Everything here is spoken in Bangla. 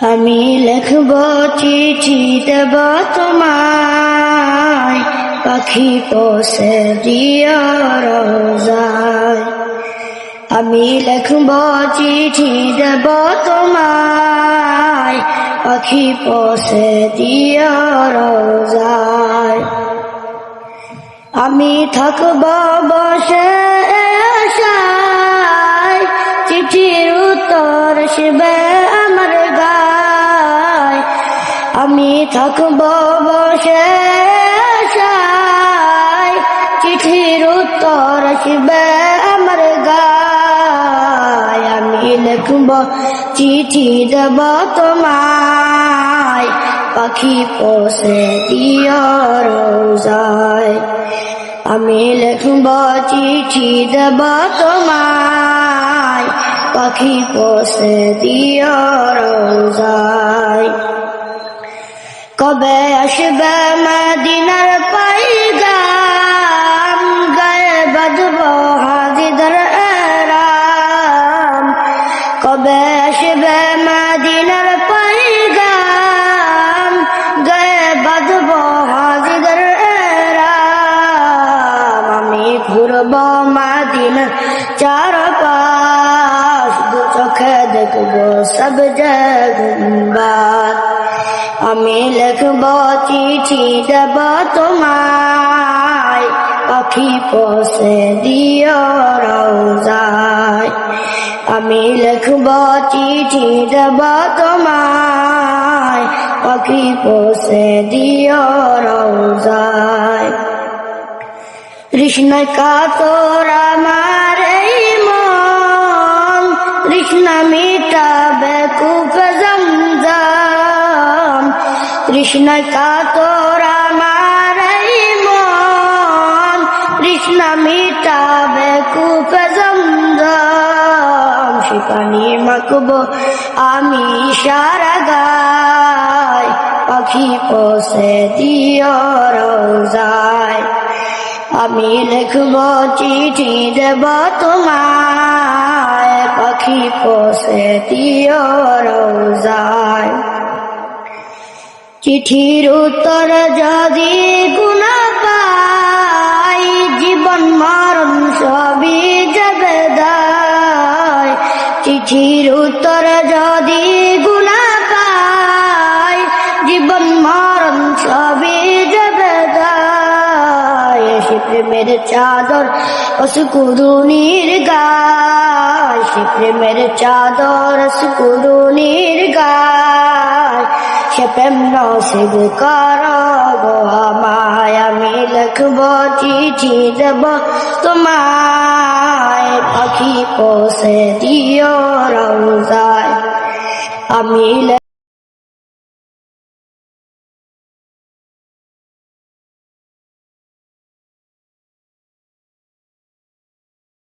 আমি লিখব চিঠি দেব তোমায়, পাখি পৌঁছে দিও রোজায়। আমি লিখব চিঠি দেব তোমায়, পাখি পৌঁছে দিও রোজায়। আমি থাকব বসে আশায়, চিঠির উত্তর আসবে আমার গায়। আমি থাকব বসে আশায়, চিঠির উত্তর আসবে আমার গায়। আমি লিখব চিঠি দেব তোমায়, পাখি পৌঁছে দিও রোজায়। আমি লিখব চিঠি দেব তোমায়, পাখি পৌঁছে দিও রোজায়। কবে আসবে মদিনার পয়গাম, গায়ে বাঁধব হাজিদের এহরাম। কবে আসবে মদিনার পয়গাম, গায়ে বাঁধব হাজিদের এহরাম। আমি ঘুরব মদিনার চারপাশ, দু চোখে দেখব সব জগম্বার। আমি লিখব চিঠি দেব তোমায়, পাখি পৌঁছে দিও রোজায়। আমি লিখব চিঠি দেব তোমায়, পাখি পৌঁছে দিও রোজায়। তৃষ্ণায় কাতর আমার এই মন, তৃষ্ণা মিটাবে কূপে জমজম। তৃষ্ণায় কাতর আমার এই মন, তৃষ্ণা মিটাবে কূপে জমজম। সে পানি মাখব আমি সারা গায়, পাখি পৌঁছে দিও রোজায়। আমি লিখব চিঠি দেব তোমায়, পাখি পৌঁছে দিও রোজায়। চিঠির উত্তর যদি গুনা পাই, জীবন মরণ সবই যাবে দায়। চিঠির উত্তর যদি গুনা পাই, জীবন মরণ সবই যাবে দায়। সে প্রেমের চাদর অসকুরুনির গায়, সে প্রেমের চাদর অসকুরুনির গায়। সে প্রেম নসিব করো গো আমায়। আমি লিখব চিঠি দেব তোমায়, পাখি পৌঁছে দিও রোজায়। আমি